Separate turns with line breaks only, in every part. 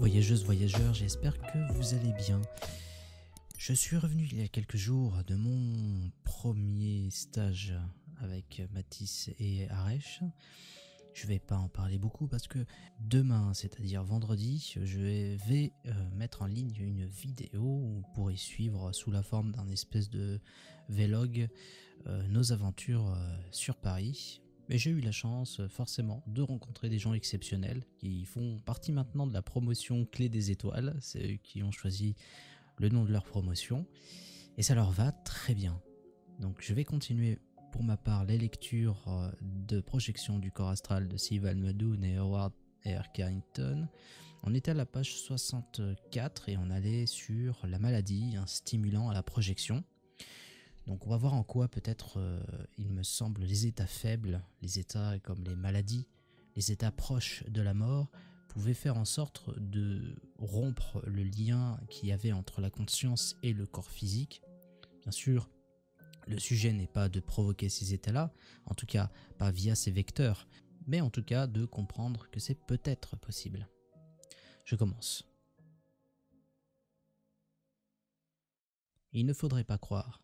voyageuses, voyageurs, j'espère que vous allez bien. Je suis revenu il y a quelques jours de mon premier stage avec Mathis et Aresh. Je vais pas en parler beaucoup parce que demain, c'est-à-dire vendredi, je vais mettre en ligne une vidéo où vous pourrez suivre sous la forme d'un espèce de vlog nos aventures sur Paris. Mais j'ai eu la chance forcément de rencontrer des gens exceptionnels qui font partie maintenant de la promotion Clé des Étoiles. C'est eux qui ont choisi le nom de leur promotion et ça leur va très bien. Donc je vais continuer pour ma part les lectures de projection du corps astral de Sival Muldoon et Howard R. Carrington. On était à la page 64 et on allait sur la maladie, un stimulant à la projection. Donc on va voir en quoi peut-être, il me semble, les états faibles, les états comme les maladies, les états proches de la mort, pouvaient faire en sorte de rompre le lien qu'il y avait entre la conscience et le corps physique. Bien sûr, le sujet n'est pas de provoquer ces états-là, en tout cas pas via ces vecteurs, mais en tout cas de comprendre que c'est peut-être possible. Je commence. Il ne faudrait pas croire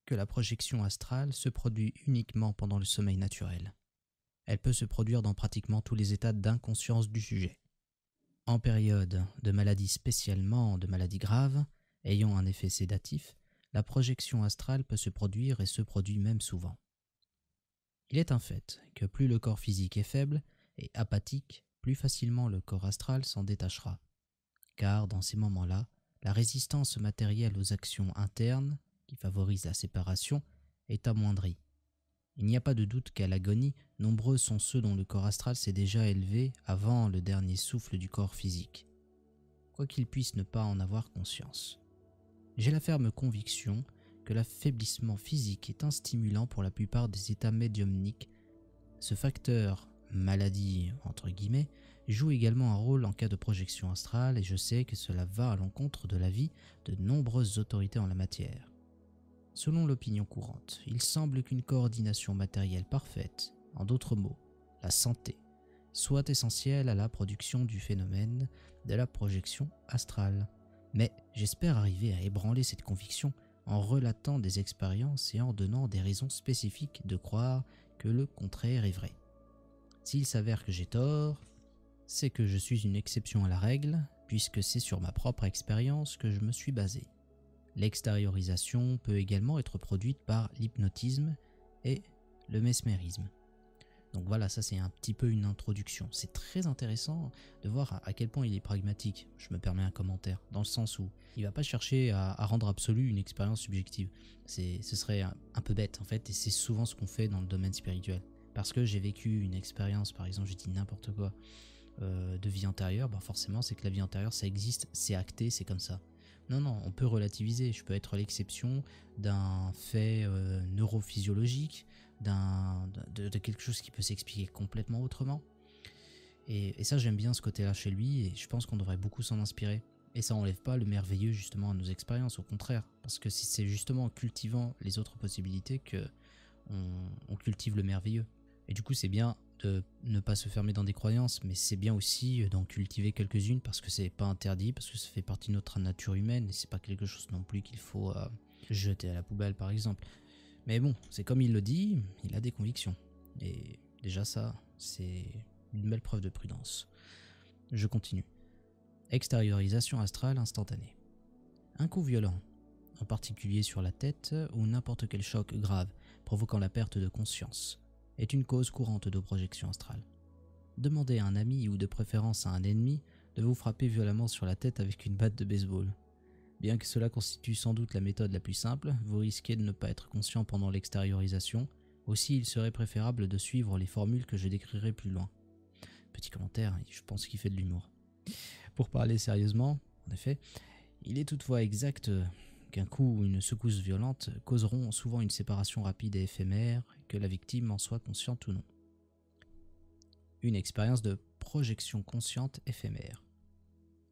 que la projection astrale se produit uniquement pendant le sommeil naturel. Elle peut se produire dans pratiquement tous les états d'inconscience du sujet. En période de maladie, spécialement de maladies graves, ayant un effet sédatif, la projection astrale peut se produire et se produit même souvent. Il est un fait que plus le corps physique est faible et apathique, plus facilement le corps astral s'en détachera, car dans ces moments-là, la résistance matérielle aux actions internes, qui favorise la séparation, est amoindrie. Il n'y a pas de doute qu'à l'agonie, nombreux sont ceux dont le corps astral s'est déjà élevé avant le dernier souffle du corps physique, quoiqu'ils puissent ne pas en avoir conscience. J'ai la ferme conviction que l'affaiblissement physique est un stimulant pour la plupart des états médiumniques. Ce facteur « maladie » entre guillemets joue également un rôle en cas de projection astrale et je sais que cela va à l'encontre de l'avis de nombreuses autorités en la matière. Selon l'opinion courante, il semble qu'une coordination matérielle parfaite, en d'autres mots, la santé, soit essentielle à la production du phénomène de la projection astrale. Mais j'espère arriver à ébranler cette conviction en relatant des expériences et en donnant des raisons spécifiques de croire que le contraire est vrai. S'il s'avère que j'ai tort, c'est que je suis une exception à la règle, puisque c'est sur ma propre expérience que je me suis basé. L'extériorisation peut également être produite par l'hypnotisme et le mesmérisme. Donc voilà, ça c'est un petit peu une introduction. C'est très intéressant de voir à quel point il est pragmatique. Je me permets un commentaire, dans le sens où il ne va pas chercher à rendre absolue une expérience subjective. Ce serait un peu bête en fait, et c'est souvent ce qu'on fait dans le domaine spirituel. Parce que j'ai vécu une expérience, par exemple, je dis n'importe quoi, de vie antérieure, forcément c'est que la vie antérieure ça existe, c'est acté, c'est comme ça. Non, on peut relativiser, je peux être l'exception d'un fait neurophysiologique, de quelque chose qui peut s'expliquer complètement autrement. Et ça j'aime bien ce côté-là chez lui et je pense qu'on devrait beaucoup s'en inspirer. Et ça enlève pas le merveilleux justement à nos expériences, au contraire. Parce que c'est justement en cultivant les autres possibilités que on cultive le merveilleux. Et du coup c'est bien de ne pas se fermer dans des croyances, mais c'est bien aussi d'en cultiver quelques-unes parce que c'est pas interdit, parce que ça fait partie de notre nature humaine et c'est pas quelque chose non plus qu'il faut jeter à la poubelle par exemple. Mais bon, c'est comme il le dit, il a des convictions. Et déjà ça, c'est une belle preuve de prudence. Je continue. Extériorisation astrale instantanée. Un coup violent, en particulier sur la tête ou n'importe quel choc grave provoquant la perte de conscience, est une cause courante de projection astrale. Demandez à un ami ou de préférence à un ennemi de vous frapper violemment sur la tête avec une batte de baseball. Bien que cela constitue sans doute la méthode la plus simple, vous risquez de ne pas être conscient pendant l'extériorisation, aussi il serait préférable de suivre les formules que je décrirai plus loin. Petit commentaire, je pense qu'il fait de l'humour. Pour parler sérieusement, en effet, il est toutefois exact qu'un coup ou une secousse violente causeront souvent une séparation rapide et éphémère, que la victime en soit consciente ou non. Une expérience de projection consciente éphémère.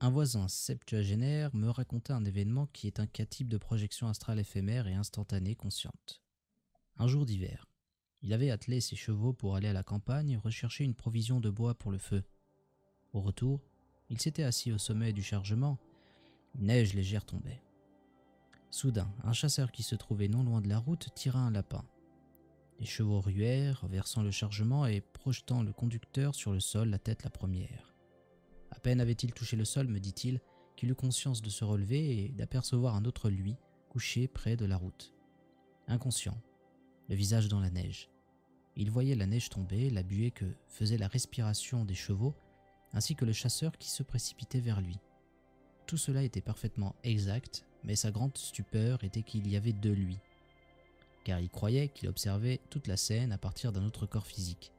Un voisin septuagénaire me racontait un événement qui est un cas type de projection astrale éphémère et instantanée consciente. Un jour d'hiver, il avait attelé ses chevaux pour aller à la campagne rechercher une provision de bois pour le feu. Au retour, Il s'était assis au sommet du chargement. Une neige légère tombait. Soudain, un chasseur qui se trouvait non loin de la route tira un lapin. Les chevaux ruèrent, renversant le chargement et projetant le conducteur sur le sol, la tête la première. À peine avait-il touché le sol, me dit-il, qu'il eut conscience de se relever et d'apercevoir un autre lui, couché près de la route. Inconscient, le visage dans la neige. Il voyait la neige tomber, la buée que faisait la respiration des chevaux, ainsi que le chasseur qui se précipitait vers lui. Tout cela était parfaitement exact, mais sa grande stupeur était qu'il y avait deux lui, car il croyait qu'il observait toute la scène à partir d'un autre corps physique.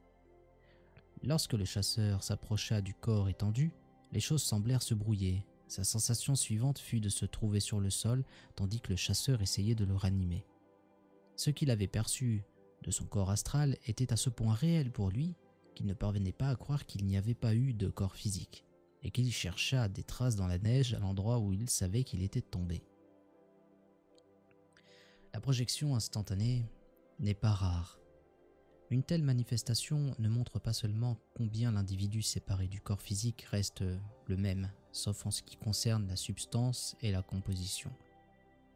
Lorsque le chasseur s'approcha du corps étendu, les choses semblèrent se brouiller. Sa sensation suivante fut de se trouver sur le sol, tandis que le chasseur essayait de le ranimer. Ce qu'il avait perçu de son corps astral était à ce point réel pour lui qu'il ne parvenait pas à croire qu'il n'y avait pas eu de corps physique, et qu'il chercha des traces dans la neige à l'endroit où il savait qu'il était tombé. La projection instantanée n'est pas rare. Une telle manifestation ne montre pas seulement combien l'individu séparé du corps physique reste le même, sauf en ce qui concerne la substance et la composition,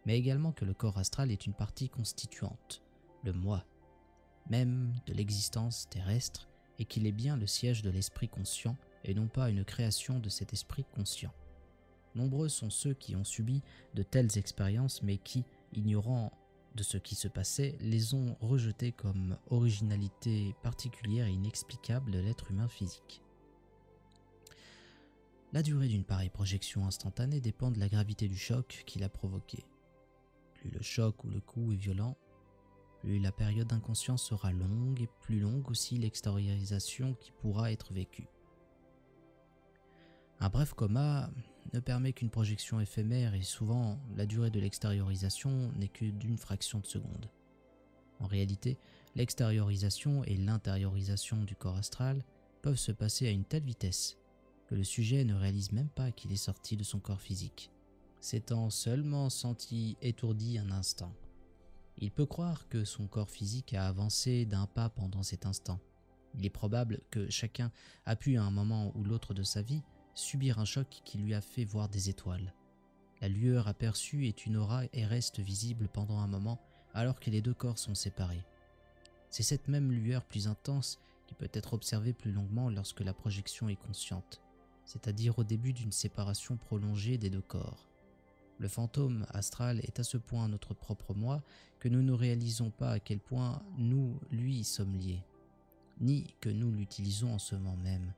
mais également que le corps astral est une partie constituante, le moi, même de l'existence terrestre, et qu'il est bien le siège de l'esprit conscient et non pas une création de cet esprit conscient. Nombreux sont ceux qui ont subi de telles expériences mais qui, ignorant de ce qui se passait, les ont rejetés comme originalité particulière et inexplicable de l'être humain physique. La durée d'une pareille projection instantanée dépend de la gravité du choc qui l'a provoqué. Plus le choc ou le coup est violent, plus la période d'inconscience sera longue et plus longue aussi l'extériorisation qui pourra être vécue. Un bref coma ne permet qu'une projection éphémère et souvent la durée de l'extériorisation n'est que d'une fraction de seconde. En réalité, l'extériorisation et l'intériorisation du corps astral peuvent se passer à une telle vitesse que le sujet ne réalise même pas qu'il est sorti de son corps physique, s'étant seulement senti étourdi un instant. Il peut croire que son corps physique a avancé d'un pas pendant cet instant. Il est probable que chacun a pu à un moment ou l'autre de sa vie subir un choc qui lui a fait voir des étoiles. La lueur aperçue est une aura et reste visible pendant un moment alors que les deux corps sont séparés. C'est cette même lueur plus intense qui peut être observée plus longuement lorsque la projection est consciente, c'est-à-dire au début d'une séparation prolongée des deux corps. Le fantôme astral est à ce point notre propre moi que nous ne réalisons pas à quel point nous, lui, sommes liés, ni que nous l'utilisons en ce moment même.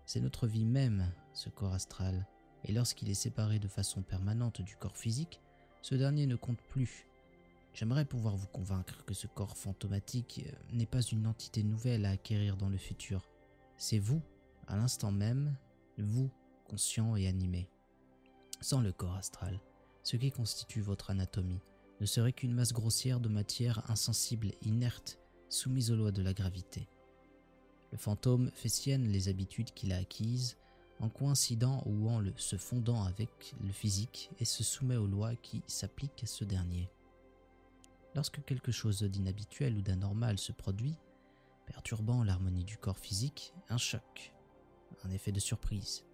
C'est notre vie même, ce corps astral, et lorsqu'il est séparé de façon permanente du corps physique, ce dernier ne compte plus. J'aimerais pouvoir vous convaincre que ce corps fantomatique n'est pas une entité nouvelle à acquérir dans le futur. C'est vous, à l'instant même, vous, conscient et animé. Sans le corps astral, ce qui constitue votre anatomie ne serait qu'une masse grossière de matière insensible, inerte, soumise aux lois de la gravité. Le fantôme fait sienne les habitudes qu'il a acquises en coïncidant ou en se fondant avec le physique et se soumet aux lois qui s'appliquent à ce dernier. Lorsque quelque chose d'inhabituel ou d'anormal se produit, perturbant l'harmonie du corps physique, un choc, un effet de surprise,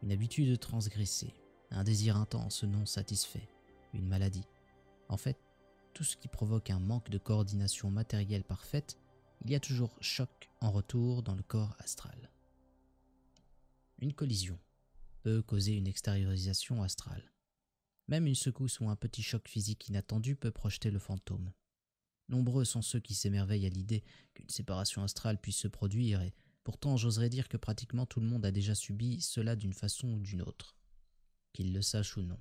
une habitude transgressée, un désir intense non satisfait, une maladie. En fait, tout ce qui provoque un manque de coordination matérielle parfaite, il y a toujours choc en retour dans le corps astral. Une collision peut causer une extériorisation astrale. Même une secousse ou un petit choc physique inattendu peut projeter le fantôme. Nombreux sont ceux qui s'émerveillent à l'idée qu'une séparation astrale puisse se produire et pourtant j'oserais dire que pratiquement tout le monde a déjà subi cela d'une façon ou d'une autre, qu'il le sache ou non.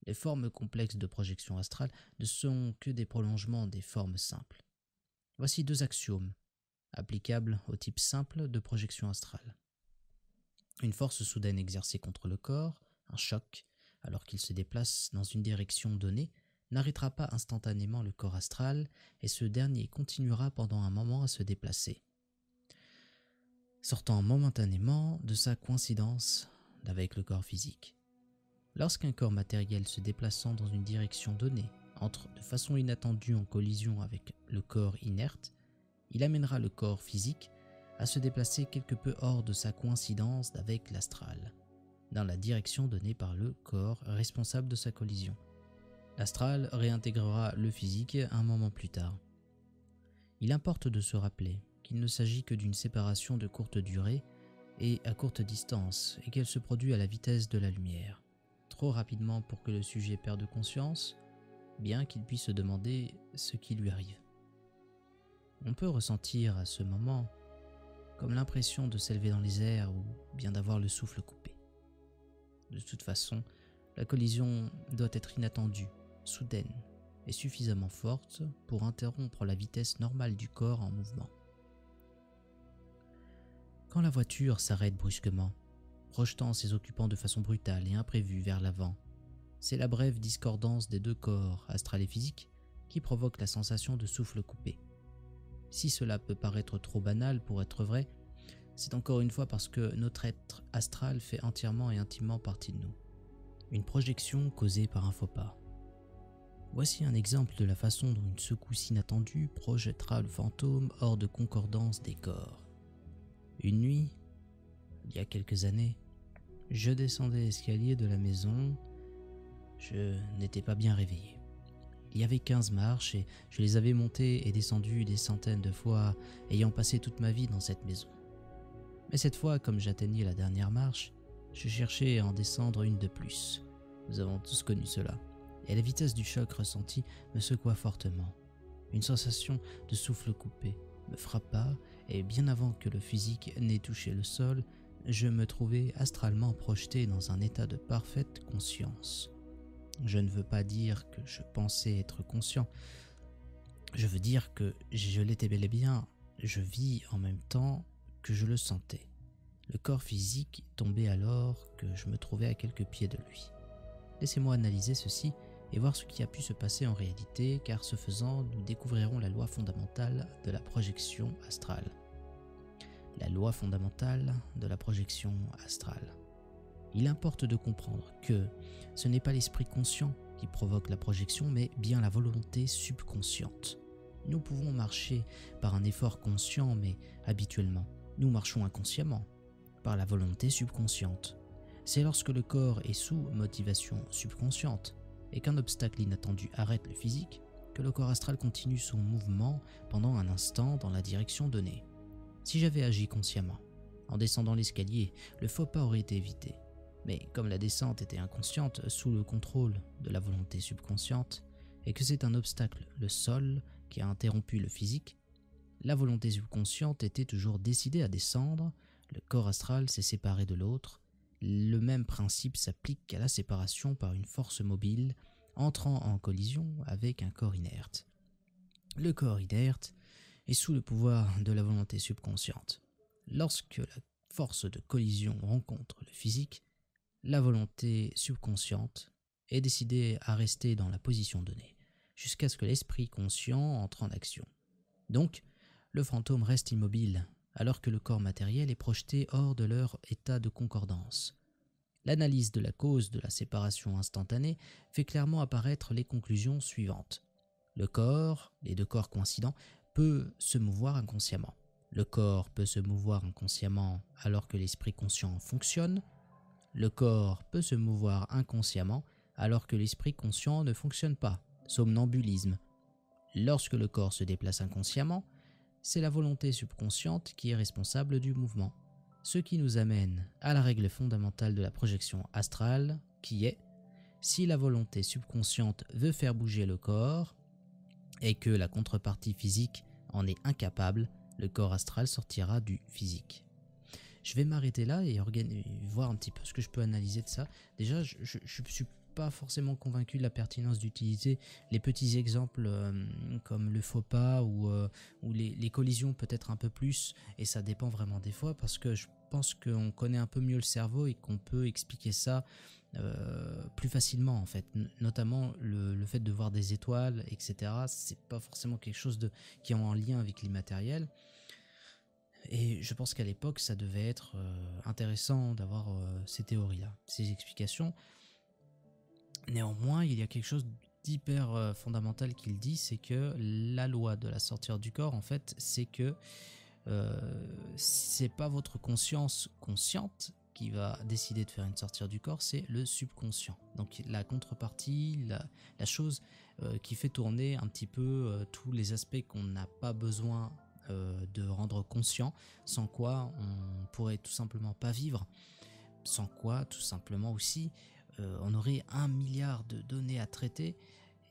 Les formes complexes de projection astrale ne sont que des prolongements des formes simples. Voici deux axiomes applicables au type simple de projection astrale. Une force soudaine exercée contre le corps, un choc, alors qu'il se déplace dans une direction donnée, n'arrêtera pas instantanément le corps astral et ce dernier continuera pendant un moment à se déplacer, sortant momentanément de sa coïncidence avec le corps physique. Lorsqu'un corps matériel se déplaçant dans une direction donnée entre de façon inattendue en collision avec le corps inerte, il amènera le corps physique à se déplacer quelque peu hors de sa coïncidence avec l'astral, dans la direction donnée par le corps responsable de sa collision. L'astral réintégrera le physique un moment plus tard. Il importe de se rappeler qu'il ne s'agit que d'une séparation de courte durée et à courte distance, et qu'elle se produit à la vitesse de la lumière, trop rapidement pour que le sujet perde conscience, bien qu'il puisse se demander ce qui lui arrive. On peut ressentir à ce moment comme l'impression de s'élever dans les airs ou bien d'avoir le souffle coupé. De toute façon, la collision doit être inattendue, soudaine et suffisamment forte pour interrompre la vitesse normale du corps en mouvement. Quand la voiture s'arrête brusquement, projetant ses occupants de façon brutale et imprévue vers l'avant, c'est la brève discordance des deux corps, astral et physique, qui provoque la sensation de souffle coupé. Si cela peut paraître trop banal pour être vrai, c'est encore une fois parce que notre être astral fait entièrement et intimement partie de nous. Une projection causée par un faux pas. Voici un exemple de la façon dont une secousse inattendue projettera le fantôme hors de concordance des corps. Une nuit, il y a quelques années, je descendais l'escalier de la maison. Je n'étais pas bien réveillé. Il y avait 15 marches et je les avais montées et descendues des centaines de fois, ayant passé toute ma vie dans cette maison. Mais cette fois, comme j'atteignais la dernière marche, je cherchais à en descendre une de plus. Nous avons tous connu cela. Et la vitesse du choc ressenti me secoua fortement. Une sensation de souffle coupé me frappa et bien avant que le physique n'ait touché le sol, je me trouvais astralement projeté dans un état de parfaite conscience. Je ne veux pas dire que je pensais être conscient. Je veux dire que je l'étais bel et bien. Je vis en même temps que je le sentais. Le corps physique tombait alors que je me trouvais à quelques pieds de lui. Laissez-moi analyser ceci et voir ce qui a pu se passer en réalité, car ce faisant, nous découvrirons la loi fondamentale de la projection astrale. La loi fondamentale de la projection astrale. Il importe de comprendre que ce n'est pas l'esprit conscient qui provoque la projection, mais bien la volonté subconsciente. Nous pouvons marcher par un effort conscient, mais habituellement, nous marchons inconsciemment, par la volonté subconsciente. C'est lorsque le corps est sous motivation subconsciente et qu'un obstacle inattendu arrête le physique, que le corps astral continue son mouvement pendant un instant dans la direction donnée. Si j'avais agi consciemment, en descendant l'escalier, le faux pas aurait été évité. Mais comme la descente était inconsciente, sous le contrôle de la volonté subconsciente, et que c'est un obstacle, le sol, qui a interrompu le physique, la volonté subconsciente était toujours décidée à descendre, le corps astral s'est séparé de l'autre. Le même principe s'applique à la séparation par une force mobile, entrant en collision avec un corps inerte. Le corps inerte est sous le pouvoir de la volonté subconsciente. Lorsque la force de collision rencontre le physique, la volonté subconsciente est décidée à rester dans la position donnée, jusqu'à ce que l'esprit conscient entre en action. Donc, le fantôme reste immobile, alors que le corps matériel est projeté hors de leur état de concordance. L'analyse de la cause de la séparation instantanée fait clairement apparaître les conclusions suivantes. Le corps, les deux corps coïncidents, peut se mouvoir inconsciemment. Le corps peut se mouvoir inconsciemment alors que l'esprit conscient fonctionne. Le corps peut se mouvoir inconsciemment alors que l'esprit conscient ne fonctionne pas, somnambulisme. Lorsque le corps se déplace inconsciemment, c'est la volonté subconsciente qui est responsable du mouvement. Ce qui nous amène à la règle fondamentale de la projection astrale, qui est si la volonté subconsciente veut faire bouger le corps et que la contrepartie physique en est incapable, le corps astral sortira du physique. Je vais m'arrêter là et voir un petit peu ce que je peux analyser de ça. Déjà, je ne suis pas forcément convaincu de la pertinence d'utiliser les petits exemples comme le faux pas ou les collisions peut-être un peu plus, et ça dépend vraiment des fois parce que je pense qu'on connaît un peu mieux le cerveau et qu'on peut expliquer ça plus facilement en fait, notamment le fait de voir des étoiles, etc. C'est pas forcément quelque chose qui est en lien avec l'immatériel. Et je pense qu'à l'époque, ça devait être intéressant d'avoir ces théories-là, ces explications. Néanmoins, il y a quelque chose d'hyper fondamental qu'il dit, c'est que la loi de la sortie du corps, en fait, c'est que c'est pas votre conscience consciente qui va décider de faire une sortie du corps, c'est le subconscient. Donc la contrepartie, la chose qui fait tourner un petit peu tous les aspects qu'on n'a pas besoin de rendre conscients, sans quoi on pourrait tout simplement pas vivre, sans quoi tout simplement aussi on aurait 1 milliard de données à traiter.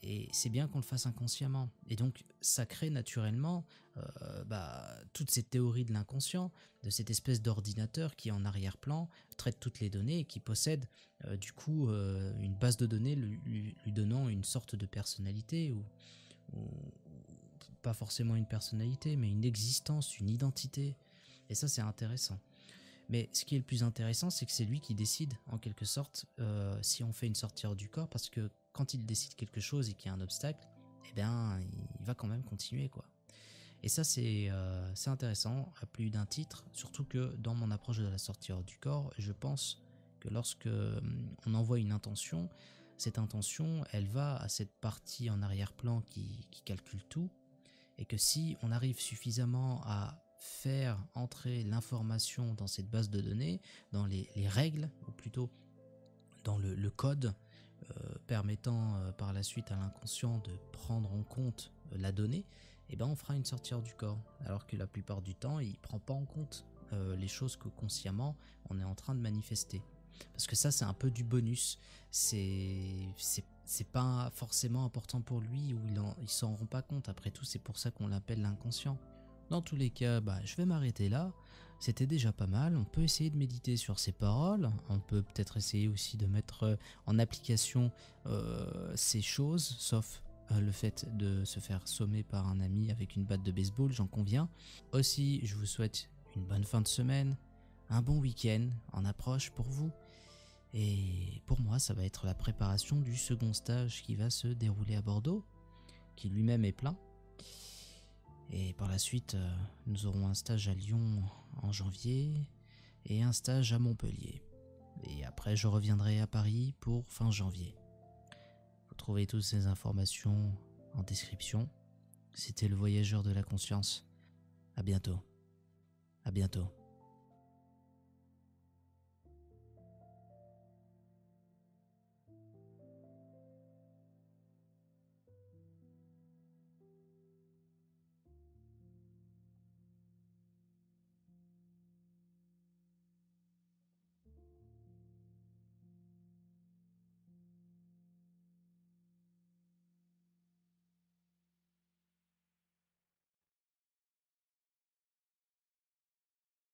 Et c'est bien qu'on le fasse inconsciemment. Et donc, ça crée naturellement toutes ces théories de l'inconscient, de cette espèce d'ordinateur qui, en arrière-plan, traite toutes les données et qui possède, une base de données lui donnant une sorte de personnalité, ou pas forcément une personnalité, mais une existence, une identité. Et ça, c'est intéressant. Mais ce qui est le plus intéressant, c'est que c'est lui qui décide, en quelque sorte, si on fait une sortie hors du corps, parce que quand il décide quelque chose et qu'il y a un obstacle, eh bien, il va quand même continuer, quoi. Et ça, c'est intéressant, à plus d'un titre, surtout que dans mon approche de la sortie hors du corps, je pense que lorsque on envoie une intention, cette intention, elle va à cette partie en arrière-plan qui calcule tout, et que si on arrive suffisamment à faire entrer l'information dans cette base de données, dans les règles, ou plutôt dans le code, permettant par la suite à l'inconscient de prendre en compte la donnée, et ben on fera une sortie hors du corps. Alors que la plupart du temps, il ne prend pas en compte les choses que consciemment on est en train de manifester. Parce que ça, c'est un peu du bonus. C'est pas forcément important pour lui, ou il s'en rend pas compte. Après tout, c'est pour ça qu'on l'appelle l'inconscient. Dans tous les cas, je vais m'arrêter là. C'était déjà pas mal. On peut essayer de méditer sur ces paroles. On peut peut-être essayer aussi de mettre en application ces choses, sauf le fait de se faire sommer par un ami avec une batte de baseball, j'en conviens. Aussi, je vous souhaite une bonne fin de semaine, un bon week-end en approche pour vous. Et pour moi, ça va être la préparation du second stage qui va se dérouler à Bordeaux, qui lui-même est plein. Et par la suite, nous aurons un stage à Lyon en janvier et un stage à Montpellier. Et après, je reviendrai à Paris pour fin janvier. Vous trouvez toutes ces informations en description. C'était le voyageur de la conscience. À bientôt. À bientôt.